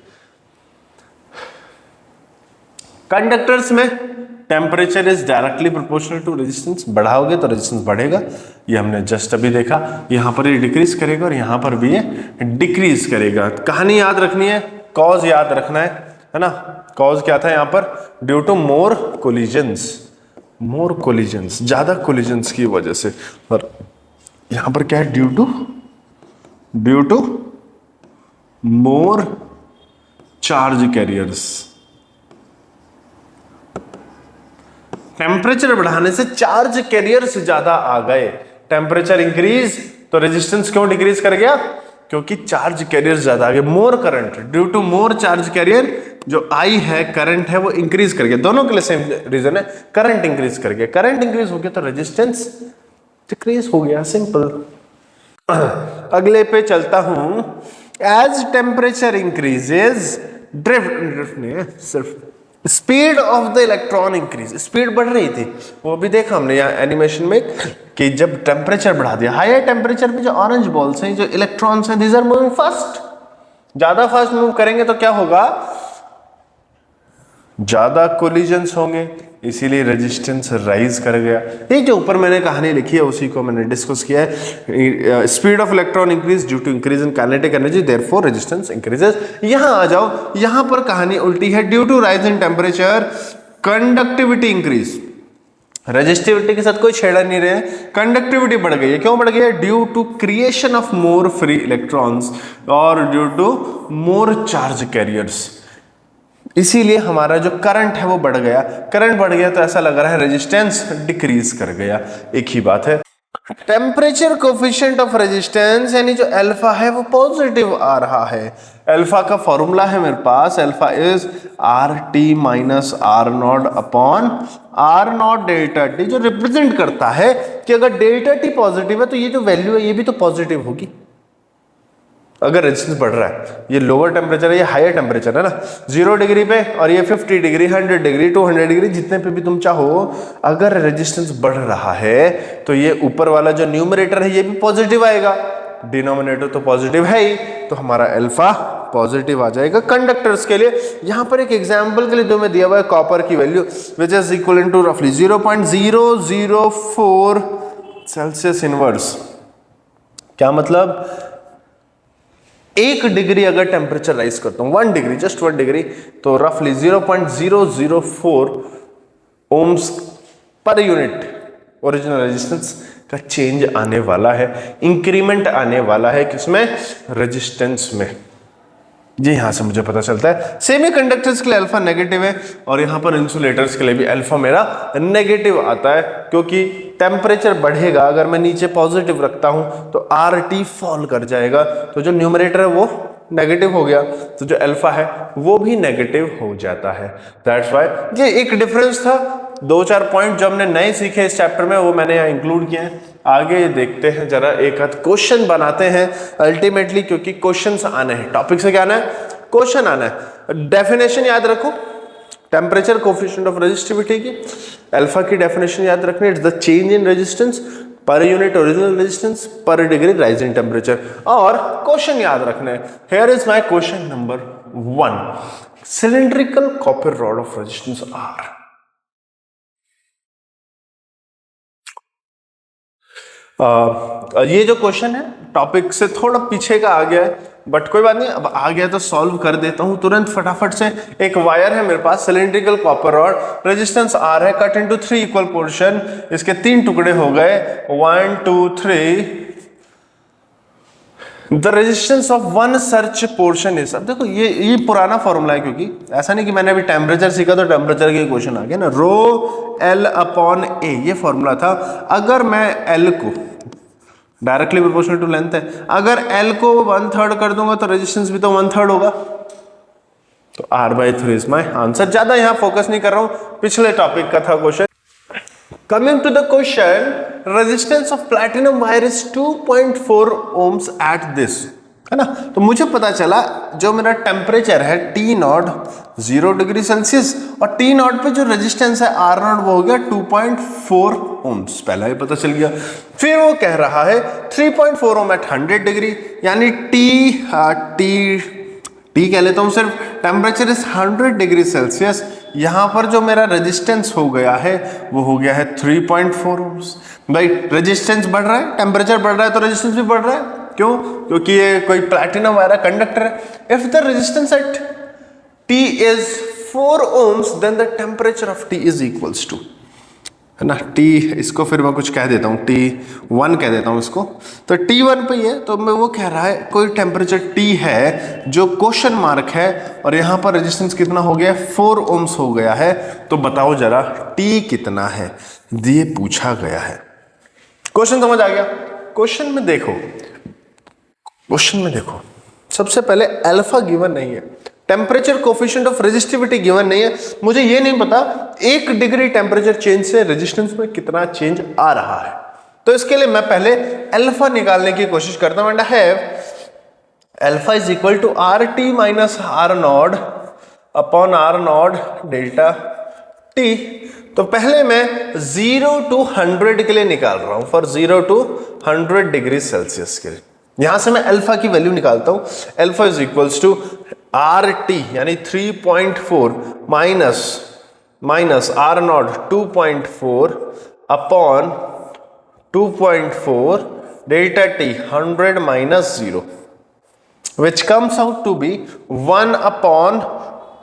कंडक्टर्स में temperature is directly proportional to resistance, बढ़ाओगे तो रेजिस्टेंस बढ़ेगा, ये हमने जस्ट अभी देखा। यहाँ पर ये डिक्रीज करेगा और यहाँ पर भी ये डिक्रीज करेगा। कहानी याद रखनी है, कॉज याद रखना है ना। कॉज क्या था यहाँ पर, ड्यू टू मोर कोलिजन्स, ज्यादा कोलिजन्स की वजह से। और यहाँ पर क्या है, due to more charge carriers. टेम्परेचर बढ़ाने से चार्ज कैरियर्स ज्यादा आ गए, टेम्परेचर इंक्रीज तो रेजिस्टेंस क्यों डिक्रीज कर गया, क्योंकि चार्ज कैरियर ज्यादा आ गए। More current due to more charge carrier, जो आई है करंट है वो इंक्रीज कर गया, दोनों के लिए सेम रीजन है, करंट इंक्रीज कर गया। करंट इंक्रीज हो गया तो रेजिस्टेंस डिक्रीज हो गया, सिंपल। अगले पे चलता हूं। एज टेम्परेचर इंक्रीजेज, ड्रिफ्ट नहीं सिर्फ speed of the electron increase, speed बढ़ रही थी, वो भी देखा हमने यहाँ एनिमेशन में कि जब टेम्परेचर बढ़ा दिया, हायर टेम्परेचर पे जो ऑरेंज बॉल्स हैं, जो इलेक्ट्रॉन्स हैं, दीज आर मूविंग फास्ट, ज्यादा फास्ट मूव करेंगे तो क्या होगा, ज्यादा कोलिजन्स होंगे, इसीलिए रेजिस्टेंस राइज कर गया। ये जो ऊपर मैंने कहानी लिखी है उसी को मैंने डिस्कस किया है। Speed of electron increase due to increase in kinetic energy, therefore resistance increases. यहां आ जाओ, यहां पर कहानी उल्टी है, due to rise in temperature conductivity increase. Resistivity के साथ कोई छेड़ा नहीं रहे, कंडक्टिविटी बढ़ गई है। क्यों बढ़ गई है, due to creation of more free electrons और due to more charge carriers. इसीलिए हमारा जो करंट है वो बढ़ गया, करंट बढ़ गया तो ऐसा लग रहा है रेजिस्टेंस डिक्रीज कर गया, एक ही बात है। टेम्परेचर कोफिशिएंट ऑफ रेजिस्टेंस यानी जो अल्फा है वो पॉजिटिव आ रहा है, अल्फा का फॉर्मूला है मेरे पास, alpha is R T minus R not upon R not delta T, जो रिप्रेजेंट करता है कि अगर डेल्टा टी पॉजिटिव है तो ये जो वैल्यू है ये भी तो पॉजिटिव होगी अगर रेजिस्टेंस बढ़ रहा है। ये लोअर टेम्परेचर है, ये हायर टेम्परेचर है ना, 0 डिग्री पे, और ये 50 डिग्री 100 डिग्री 200 डिग्री जितने पे भी तुम चाहो, अगर रेजिस्टेंस बढ़ रहा है तो ये ऊपर वाला जो न्यूमरेटर है ये भी पॉजिटिव आएगा, डिनोमिनेटर तो पॉजिटिव है ही, तो हमारा अल्फा पॉजिटिव आ जाएगा कंडक्टर्स के लिए। यहां पर एक एग्जांपल के लिए तुम्हें दिया हुआ है कॉपर की value which is equal to रफली 0.004 सेल्सियस इनवर्स। क्या मतलब, 1 डिग्री अगर टेम्परेचर राइज करता हूं, 1 डिग्री, जस्ट 1 डिग्री, तो रफली 0.004 ohms per unit original resistance का चेंज आने वाला है, इंक्रीमेंट आने वाला है किसमें, रेजिस्टेंस में। ये यहां से मुझे पता चलता है। सेमी कंडक्टर्स के लिए अल्फा नेगेटिव है और यहां पर इंसुलेटर्स के लिए भी अल्फा मेरा नेगेटिव आता है, क्योंकि टेम्परेचर बढ़ेगा, अगर मैं नीचे पॉजिटिव रखता हूं तो आर टी फॉल कर जाएगा, तो जो न्यूमरेटर है वो नेगेटिव हो गया, तो जो अल्फा है वो भी नेगेटिव हो जाता है। दैट्स व्हाई ये एक डिफरेंस था। 2-4 पॉइंट जो हमने नए सीखे इस चैप्टर में वो मैंने यहाँ इंक्लूड किए हैं। आगे देखते हैं जरा, एक आध क्वेश्चन बनाते हैं अल्टीमेटली, क्योंकि क्वेश्चंस आने हैं, टॉपिक से क्या आना है, क्वेश्चन आना है। डेफिनेशन याद रखो, टेम्परेचर कोफिशिएंट ऑफ रेजिस्टिविटी की, अल्फा की डेफिनेशन याद रखनी, it's the change in resistance per unit original resistance per degree rising temperature. और क्वेश्चन याद रखने, here is my question number 1, cylindrical copper rod of resistance R. ये जो question है टॉपिक से थोड़ा पीछे का आ गया है, बट कोई बात नहीं, अब आ गया तो सॉल्व कर देता हूं तुरंत फटाफट से। एक वायर है मेरे पास, cylindrical copper rod, resistance R है, कट इनटू 3 इक्वल पोर्शन, इसके 3 टुकड़े हो गए, 1 2 3। द रेजिस्टेंस ऑफ वन सर्च पोर्शन इज, अब देखो ये पुराना फॉर्मूला है, क्योंकि ऐसा नहीं कि मैंने अभी टेम्परेचर सीखा तो टेम्परेचर के क्वेश्चन आ गया ना, रो एल अपॉन ए ये फॉर्मूला था। अगर मैं एल को डायरेक्टली प्रोपोर्शनल टू लेंथ है, अगर एल को 1/3 कर दूंगा तो रेजिस्टेंस भी तो 1/3 होगा, तो R/3 इज माय आंसर। ज्यादा यहां फोकस नहीं कर रहा हूं, पिछले टॉपिक का था question. Coming to the question, resistance of platinum wire is 2.4 ohms at this, है ना। तो मुझे पता चला जो मेरा टेम्परेचर है T नॉट 0 डिग्री सेल्सियस और T नॉट पे जो रेजिस्टेंस है R नॉट वो हो गया 2.4 ohms, पहला ही पता चल गया। फिर वो कह रहा है 3.4 ohm at 100 डिग्री, यानी T कह लेता हूं सिर्फ, टेम्परेचर इज 100 डिग्री सेल्सियस, यहां पर जो मेरा रेजिस्टेंस हो गया है वो हो गया है 3.4 ohms। भाई रेजिस्टेंस बढ़ रहा है, टेम्परेचर बढ़ रहा है तो रेजिस्टेंस भी बढ़ रहा है, क्यों, क्योंकि ये कोई प्लैटिनम वाला कंडक्टर है। If the resistance at T is 4 ohms then the temperature of T is equals to, है ना, T, इसको फिर मैं कुछ कह देता हूँ, T1 कह देता हूँ इसको, तो T1 पे ही है, तो मैं वो कह रहा है कोई टेम्परेचर T है जो क्वेश्चन मार्क है और यहाँ पर रेजिस्टेंस कितना हो गया, 4 ohms हो गया है, तो बताओ जरा T कितना है, ये पूछा गया है। क्वेश्चन समझ आ गया। क्वेश्चन में देखो, सबसे पहले अल्फा गिवन नहीं है, temperature coefficient of resistivity given नहीं है, मुझे ये नहीं पता 1 डिग्री टेम्परेचर चेंज से रेजिस्टेंस में कितना चेंज आ रहा है, तो इसके लिए मैं पहले अल्फा निकालने की कोशिश करता हूं। And I have alpha is equal to R T minus R not upon R not delta T. तो पहले मैं 0 to 100 के लिए निकाल रहा हूं, फॉर 0 to 100 डिग्री सेल्सियस के लिए। यहां से मैं अल्फा की वैल्यू निकालता हूं, alpha is equals to R T यानी 3.4 minus R naught 2.4 upon 2.4 delta T 100 minus 0 which comes out to be 1 upon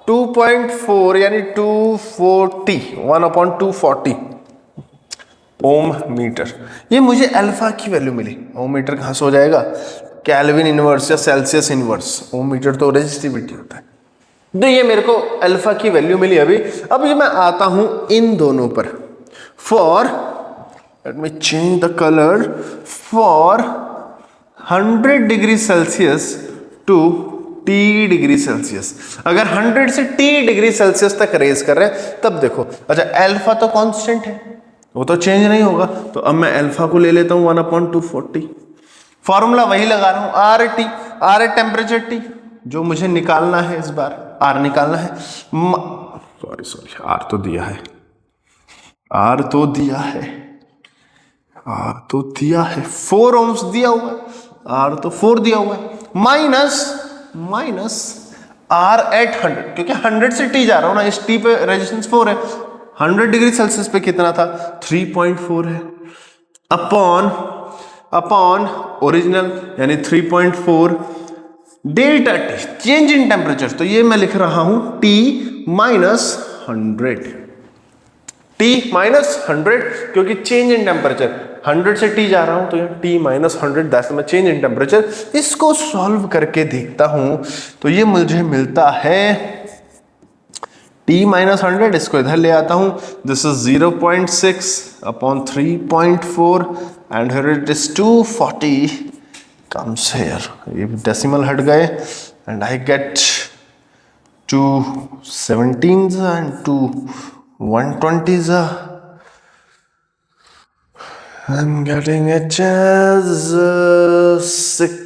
2.4 यानी 1/240 ओम मीटर। ये मुझे अल्फा की वैल्यू मिली। ओम मीटर कहां से हो जाएगा, केल्विन इनवर्स या सेल्सियस इनवर्स, ओम मीटर तो रेजिस्टिविटी होता है। तो ये मेरे को अल्फा की वैल्यू मिली अभी। अब ये मैं आता हूं इन दोनों पर, for let me change the colour, for 100 degree Celsius to T degree Celsius. अगर 100 से T डिग्री सेल्सियस तक रेज कर रहे हैं तब देखो, अच्छा अल्फा तो कांस्टेंट है, वो तो चेंज नहीं होगा, तो अब मैं अल्फा को ले लेता हूं 1/240। फॉर्मूला वही लगा रहा हूं, आर टी, आर है टेम्परेचर टी, जो मुझे निकालना है इस बार, आर निकालना है, सॉरी आर तो दिया है, आर तो दिया है, आर तो दिया है, 4 ohms दिया हुआ है, आर तो 4 दिया हुआ है, माइनस आर एट 100, क्योंकि 100 से टी जा रहा हूं ना, इस टी पे रेजिस्टेंस 4 है, 100 डिग्री सेल्सियस पे कितना था 3.4 है, अपॉन ओरिजिनल यानी 3.4 delta T change in temperature, तो ये मैं लिख रहा हूं टी माइनस 100, टी माइनस 100, क्योंकि चेंज इन टेम्परेचर 100 से टी जा रहा हूं, तो ये T minus 100 that's my change in temperature. इसको सॉल्व करके देखता हूं तो ये मुझे मिलता है टी माइनस 100, इसको इधर ले आता हूं, this is 0.6 upon 3.4 and here it is 240 comes here, ये डेसिमल हट गए and I get 2 17s and 2 120s. I'm getting it as 6.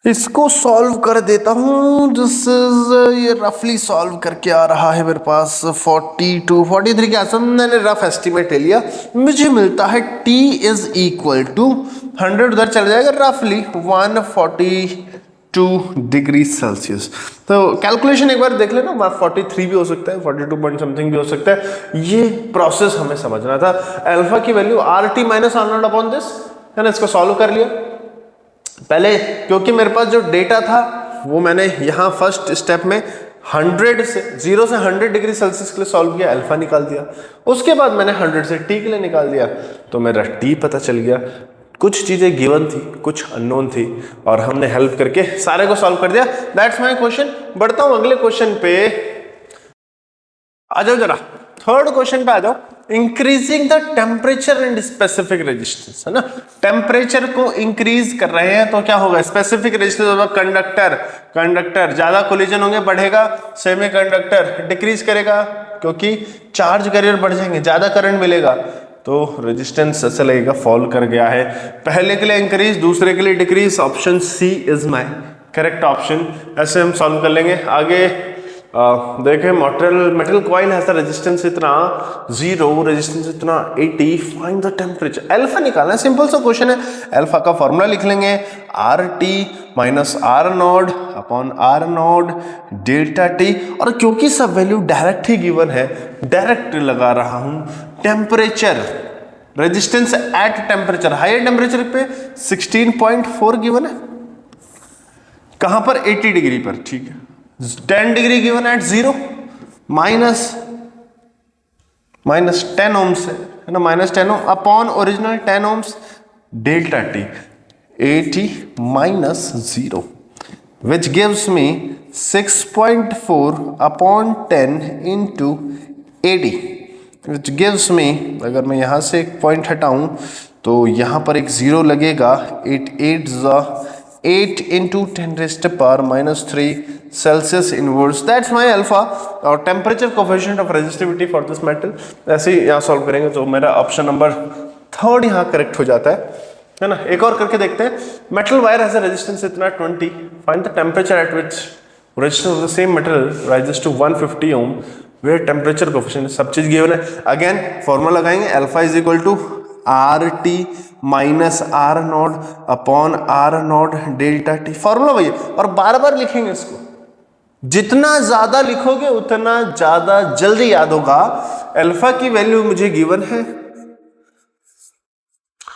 इसको सॉल्व कर देता हूं, दिस इज ये रफली सॉल्व करके आ रहा है मेरे पास 42 43 के आसपास, मैंने रफ एस्टिमेट ले लिया, मुझे मिलता है T इज इक्वल टू 100 उधर चल जाएगा, रफली 142 डिग्री सेल्सियस। तो कैलकुलेशन एक बार देख लेना, 43 भी हो सकता है, 42 पॉइंट समथिंग भी हो सकता है, ये प्रोसेस हमें समझना था। अल्फा की value R T minus R not upon this है ना, इसको सॉल्व कर लिया पहले, क्योंकि मेरे पास जो डेटा था वो मैंने यहाँ फर्स्ट स्टेप में 0 से 100 डिग्री सेल्सियस के लिए सॉल्व किया, अल्फा निकाल दिया, उसके बाद मैंने 100 से टी के लिए निकाल दिया, तो मेरा टी पता चल गया। कुछ चीजें गिवन थी, कुछ अननोन थी, और हमने हेल्प करके सारे को सॉल्व कर दिया। That's my question. बढ़ता हूं अगले क्वेश्चन पे, आ जाओ जरा, थर्ड क्वेश्चन पे आ जाओ। Increasing the temperature and specific resistance, है ना, टेम्परेचर को इंक्रीज कर रहे हैं तो क्या होगा, स्पेसिफिक रेजिस्टेंस होगा, कंडक्टर ज्यादा कोलिजन होंगे, बढ़ेगा, सेमीकंडक्टर डिक्रीज करेगा, क्योंकि चार्ज कैरियर बढ़ जाएंगे, ज्यादा करंट मिलेगा, तो रेजिस्टेंस ऐसा लगेगा फॉल कर गया है। पहले के लिए इंक्रीज, दूसरे के लिए decrease, option C is my correct option. ऐसे हम सॉल्व कर लेंगे। आगे देखें, metal coil has the resistance इतना 0, रेजिस्टेंस इतना 80, फाइंड द टेम्परेचर, अल्फा निकालना है, सिंपल सा क्वेश्चन है। अल्फा का फॉर्मूला लिख लेंगे, R T minus R not upon R not delta T, और क्योंकि सब वैल्यू डायरेक्ट ही गिवन है, डायरेक्ट लगा रहा हूं temperature, resistance at temperature, higher temperature पे 16.4 गिवन है, कहां पर 80 डिग्री पर, ठीक है, 10 degree given at 0, minus 10 ohms है ना, minus 10 ohm upon original 10 ohms delta T 80 minus 0 विच गिव्स मी 6.4 अपॉन 10 इंटू 80 विच गिव्स मी, अगर मैं यहां से एक पॉइंट हटाऊं तो यहां पर एक 0 लगेगा, 8 into 10 raised power minus 3 Celsius inverse, that's my alpha, और temperature coefficient of resistivity for this metal. ऐसे ही यहाँ सॉल्व करेंगे तो मेरा ऑप्शन नंबर 3 यहाँ करेक्ट हो जाता है ना। एक और करके देखते हैं, metal wire has a resistance इतना 20, find the temperature at which resistance of the same metal rises to 150 ohm where temperature coefficient, सब चीज गिवन है। अगेन फॉर्मूला लगाएंगे, alpha is equal to R T minus R not upon R not delta T, formula वही है, और बार बार लिखेंगे इसको, जितना ज्यादा लिखोगे उतना ज्यादा जल्दी याद होगा। अल्फा की वैल्यू मुझे गिवन है।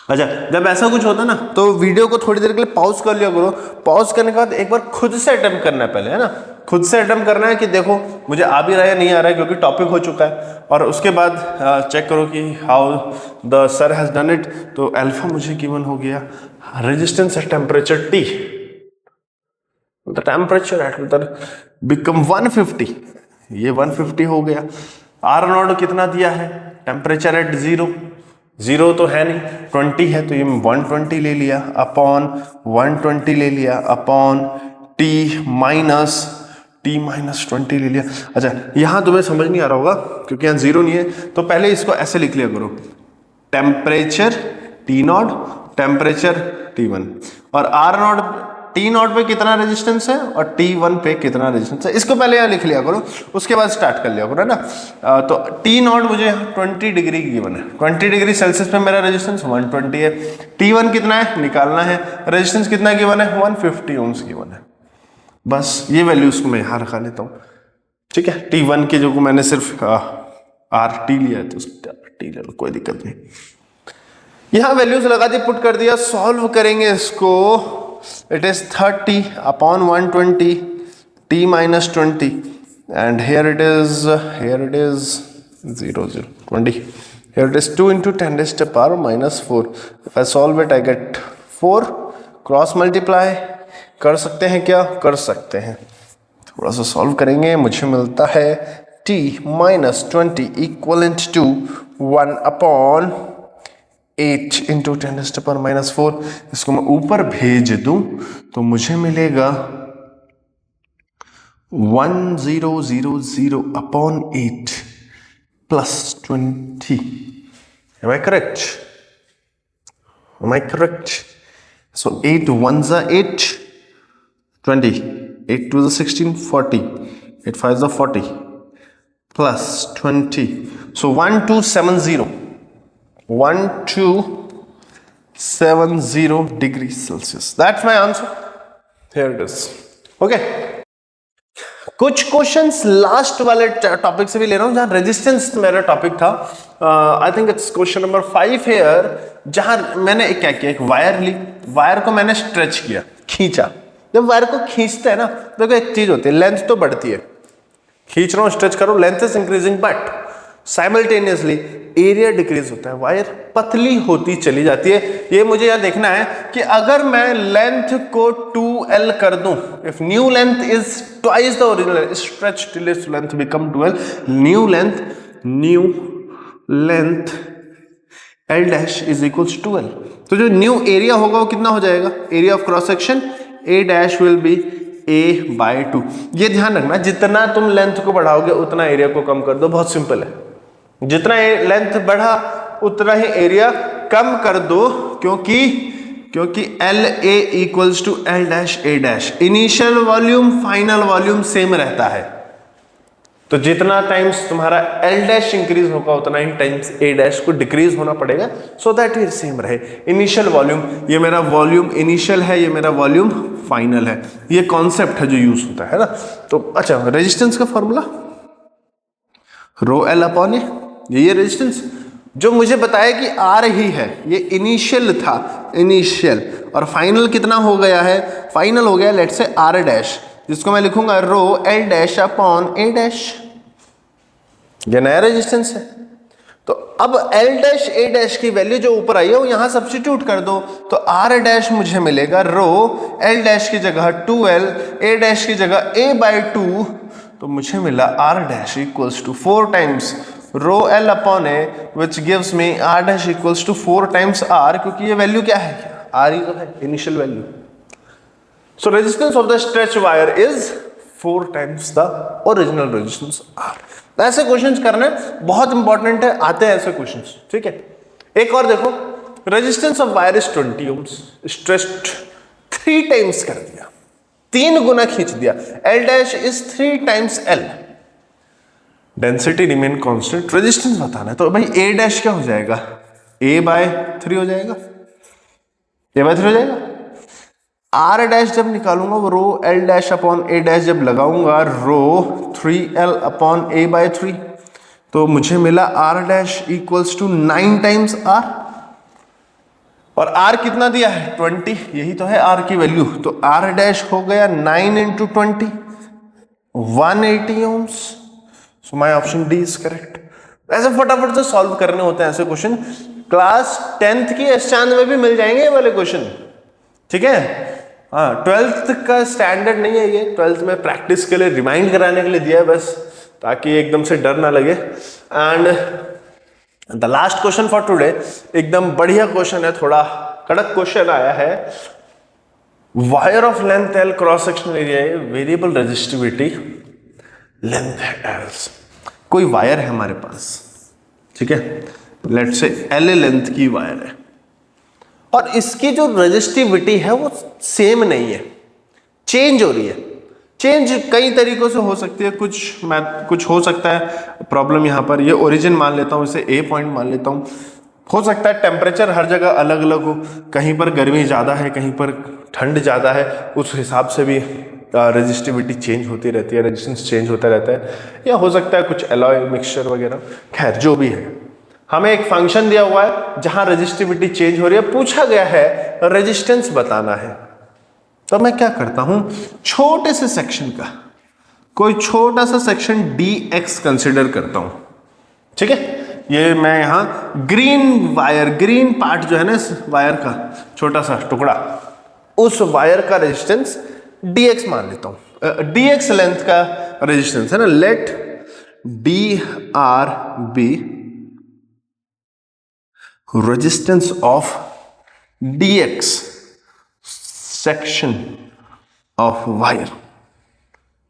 अच्छा, जब ऐसा कुछ होता है ना तो वीडियो को थोड़ी देर के लिए पॉज कर लिया करो, पॉज करने के बाद एक बार खुद से अटेम्प्ट करना है पहले, है ना, खुद से अटेम्प्ट करना है कि देखो मुझे आ भी रहा है नहीं आ रहा है, क्योंकि टॉपिक हो चुका है, और उसके बाद चेक करो कि how the sir has done it. तो अल्फा मुझे गिवन हो गया, resistance at temperature T, the temperature eight become 150, ये 150 हो गया। आर नॉट कितना दिया है, टेम्परेचर एट 0 0 तो है नहीं, 20 है तो ये 120 ले लिया अपॉन 120 ले लिया अपॉन t माइनस 20 ले लिया। अच्छा यहां तुम्हें समझ नहीं आ रहा होगा क्योंकि यहां 0 नहीं है, तो पहले इसको ऐसे लिख लिया करो, टेम्परेचर T0, टेम्परेचर T1 और R0, T0 पे कितना रेजिस्टेंस है और T1 पे कितना रेजिस्टेंस है, इसको पहले यहाँ लिख लिया करो, उसके बाद स्टार्ट कर लिया करो, है ना। तो T0 मुझे 20 डिग्री गिवन है, 20 डिग्री सेल्सियस पे मेरा रेजिस्टेंस 120 है। T1 कितना है निकालना है, रेजिस्टेंस कितना गिवन है 150 ओम्स गिवन है। बस ये वैल्यूज को मैं यहाँ रखा लेता हूँ, ठीक है। T1 की जो को मैंने सिर्फ RT लिया है तो T ले लो, कोई दिक्कत नहीं। यहां वैल्यूज लगा दी, पुट कर दिया, सॉल्व करेंगे इसको। It is 30 upon 120 t minus 20 and here it is 0 0 20, here it is 2 into 10 raised to power minus 4. If I solve it I get 4, cross multiply कर सकते हैं, क्या कर सकते हैं, थोड़ा सा सॉल्व करेंगे, मुझे मिलता है t minus 20 equivalent to 1 upon 8 into 10 raised to power minus 4। इसको मैं ऊपर भेज दूं तो मुझे मिलेगा 1000 upon 8 plus 20। Am I correct? Am I correct? So 8 ones are 8, 20, 8 2 is 16, 40, 8 5 is 40 plus 20. So 1270. 1270 degrees Celsius. That's my answer. Here it is. Okay. कुछ questions last वाले टॉपिक से भी ले रहा हूं जहां रेजिस्टेंस मेरा टॉपिक था। I think it's question number 5 here, जहां मैंने क्या किया, एक वायर ली, वायर को मैंने स्ट्रेच किया, खींचा। जब वायर को खींचते हैं ना, देखो एक चीज होती है, लेंथ तो बढ़ती है, खींच रहा हूं, स्ट्रेच करो, length is increasing, but simultaneously area decrease होता है, वायर पतली होती चली जाती है। ये मुझे यहां देखना है कि अगर मैं लेंथ को 2L कर दूं, if new length is twice the original, stretch till its length become 2L, new length L dash is equals 2L। तो जो न्यू एरिया होगा वो कितना हो जाएगा, area of cross section A dash will be A/2। ये ध्यान रखना, जितना तुम लेंथ को बढ़ाओगे उतना एरिया को कम कर दो, बहुत सिंपल है। जितना लेंथ बढ़ा उतना ही एरिया कम कर दो, क्योंकि LA equals to L dash A dash, initial volume final volume same रहता है। तो जितना टाइम्स तुम्हारा L डैश इंक्रीज होगा उतना ही टाइम्स A डैश को डिक्रीज होना पड़ेगा, सो दैट ये सेम रहे। इनिशियल वॉल्यूम, ये मेरा वॉल्यूम इनिशियल है, ये मेरा वॉल्यूम फाइनल है, ये कॉन्सेप्ट है जो यूज होता है ना। तो अच्छा, रेजिस्टेंस का फॉर्मूला रो L अपॉन ये रेजिस्टेंस जो मुझे बताया कि R ही है, ये इनिशियल था, इनिशियल, और फाइनल कितना हो गया है, फाइनल हो गया लेट से R डैश, जिसको मैं लिखूंगा रो L dash upon A dash, ये नया रेजिस्टेंस है। तो अब L डैश A डैश की वैल्यू जो ऊपर आई है वो यहां सब्स्टिट्यूट कर दो, तो R डैश मुझे मिलेगा रो L डैश की जगह 2L, A डैश की जगह A/2, तो मुझे मिला R dash equals to 4 times rho L upon A, which gives me R dash equals to 4 times R, क्योंकि ये वैल्यू क्या है, R ही तो है, initial value. So resistance of the stretch wire is 4 times the original resistance R। ऐसे questions करने बहुत important है, आते हैं ऐसे क्वेश्चंस, ठीक है। एक और देखो, resistance of wire is 20 ohms, stretched 3 times कर दिया, 3 गुना खींच दिया, L dash is 3 times L, density remain constant, resistance बताना है, तो भाई A डैश क्या हो जाएगा, A/3 हो जाएगा, A/3 हो जाएगा। R डैश जब निकालूंगा वो रो L dash upon A dash जब लगाऊंगा रो 3L अपॉन A/3, तो मुझे मिला R dash equals to 9 times R, और R कितना दिया है 20, यही तो है R की वैल्यू, तो R डैश हो गया 9 into 20, 180 ohms. So my option D is correct. ऐसे फटाफट से सॉल्व करने होते हैं ऐसे क्वेश्चन, क्लास 10th की एस्चांद में भी मिल जाएंगे ये वाले क्वेश्चन, ठीक है। हाँ, 12th का स्टैंडर्ड नहीं है ये, 12th में प्रैक्टिस के लिए, रिमाइंड कराने के लिए दिया है बस, ताकि एकदम से डर ना लगे। And the last question for today एकदम बढ़िया क्वेश्चन है, थोड़ा कड़क क्वेश्चन आया है। Wire of length L, cross sectional area है, वेरिएबल रेजिस्टिविटी लेंथ एल। कोई वायर है हमारे पास, ठीक है, लेट्स से एल लेंथ की वायर है और इसकी जो रेजिस्टिविटी है वो सेम नहीं है, चेंज हो रही है। चेंज कई तरीकों से हो सकती है, कुछ हो सकता है प्रॉब्लम यहाँ पर, ये ओरिजिन मान लेता हूँ, इसे ए पॉइंट मान लेता हूँ। हो सकता है टेम्परेचर हर जगह अलग अलग हो, कहीं पर गर्मी ज़्यादा है, कहीं पर ठंड ज़्यादा है, उस हिसाब से भी रेजिस्टिविटी चेंज होती रहती है, रेजिस्टेंस चेंज होता रहता है। या हो सकता है कुछ एलॉय मिक्सचर वगैरह, खैर जो भी है, हमें एक फंक्शन दिया हुआ है जहां रेजिस्टिविटी चेंज हो रही है, पूछा गया है रेजिस्टेंस बताना है। तो मैं क्या करता हूं, छोटे से सेक्शन का कोई छोटा सा सेक्शन dx कंसिडर करता हूं, ठीक है। ये मैं यहां ग्रीन पार्ट जो है ना इस वायर का, छोटा सा टुकड़ा, उस वायर का रेजिस्टेंस dx मान लेता हूं। dx लेंथ का रेजिस्टेंस है ना, let dr be resistance of dx section of wire,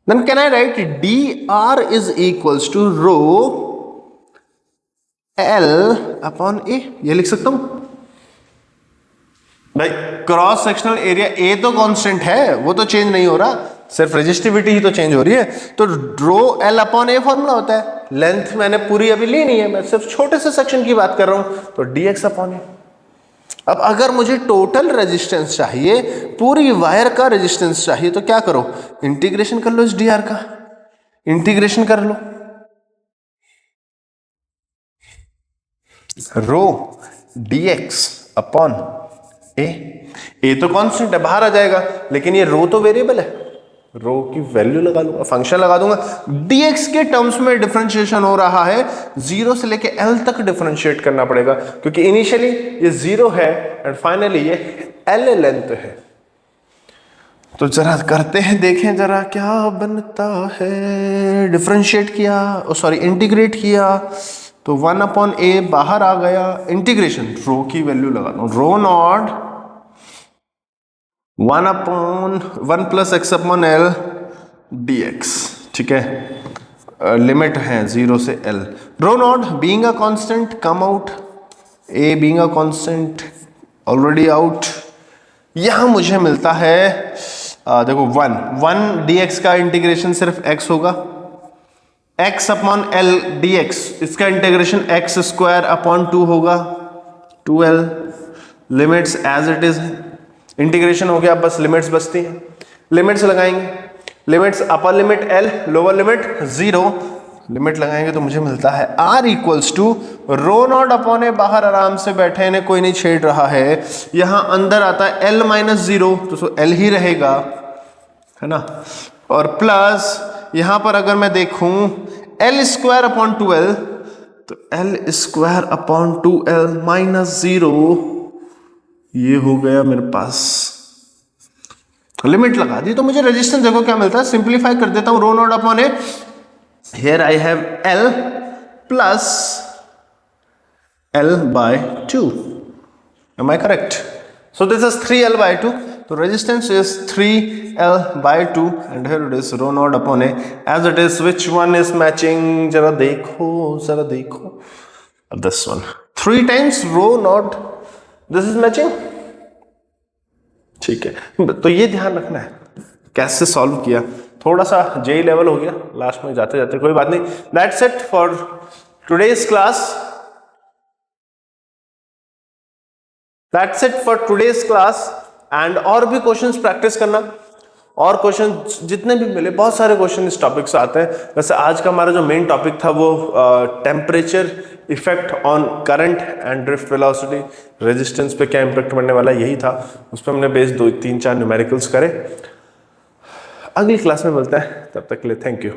then can I write dr is equals to rho l upon a, ये लिख सकता हूं भाई। क्रॉस सेक्शनल एरिया a तो कांस्टेंट है, वो तो चेंज नहीं हो रहा, सिर्फ रेजिस्टिविटी ही तो चेंज हो रही है। तो rho L upon a formula होता है, लेंथ मैंने पूरी अभी ली नहीं है, मैं सिर्फ छोटे से सेक्शन की बात कर रहा हूं, तो dx अपॉन ए। अब अगर मुझे टोटल रेजिस्टेंस चाहिए, पूरी वायर का रेजिस्टेंस चाहिए, तो क्या करो, इंटीग्रेशन कर लो इस dr का, इंटीग्रेशन कर लो, रो dx अपॉन ए तो कांस्टेंट है, बाहर आ जाएगा, लेकिन ये रो तो वेरिएबल है, रो की वैल्यू लगा लूंगा, फंक्शन लगा दूंगा। dx के टर्म्स में डिफरेंशिएशन हो रहा है, 0 से लेके l तक डिफरेंशिएट करना पड़ेगा, क्योंकि इनिशियली ये 0 है एंड फाइनली ये l लेंथ है। तो जरा करते हैं, देखें जरा क्या बनता है। डिफरेंशिएट किया, सॉरी इंटीग्रेट किया, तो 1 अपॉन ए बाहर आ गया, इंटीग्रेशन रो की वैल्यू लगा दो, rho naught 1 plus x upon L dx, ठीक है, लिमिट है 0 से l। Rho naught being a constant come out, a being a constant already out. यहां मुझे मिलता है देखो 1 dx का इंटीग्रेशन सिर्फ x होगा, x अपॉन एल dx, इसका इंटीग्रेशन x स्क्वायर अपॉन 2 होगा, 2l। Limits as it is, integration हो गया, बस लिमिट्स बचती हैं, लिमिट्स लगाएंगे, limits upper limit l, lower limit 0, limit लगाएंगे तो मुझे मिलता है r equals to rho naught upon A, बाहर आराम से बैठे ने, कोई नहीं छेड़ रहा है, यहां अंदर आता है l माइनस 0, तो l ही रहेगा, है ना, और प्लस यहां पर अगर मैं देखूं l स्क्वायर अपॉन 2l, तो l square upon 2l minus 0, ये हो गया मेरे पास, लिमिट लगा दी। तो मुझे रेजिस्टेंस देखो क्या मिलता है, सिंप्लीफाई कर देता हूं, rho naught upon A, here I have l plus l by 2, am I correct? So this is 3l by 2, तो resistance is 3l by 2 and here it is rho naught upon A as it is. Which one is matching, जरा देखो, this one, 3 times rho naught, this is matching, ठीक है। तो ये ध्यान रखना है कैसे सॉल्व किया, थोड़ा सा जेई लेवल हो गया लास्ट में जाते जाते, कोई बात नहीं। That's it for today's class, and और भी क्वेश्चंस प्रैक्टिस करना, और क्वेश्चन जितने भी मिले, बहुत सारे क्वेश्चन इस टॉपिक से आते हैं। वैसे आज का हमारा जो मेन टॉपिक था वो temperature effect on current and drift velocity, resistance पे क्या इम्पैक्ट पड़ने वाला, यही था। उस पर हमने बेस 2-3-4 न्यूमेरिकल्स करे। अगली क्लास में मिलते हैं, तब तक के लिए थैंक यू।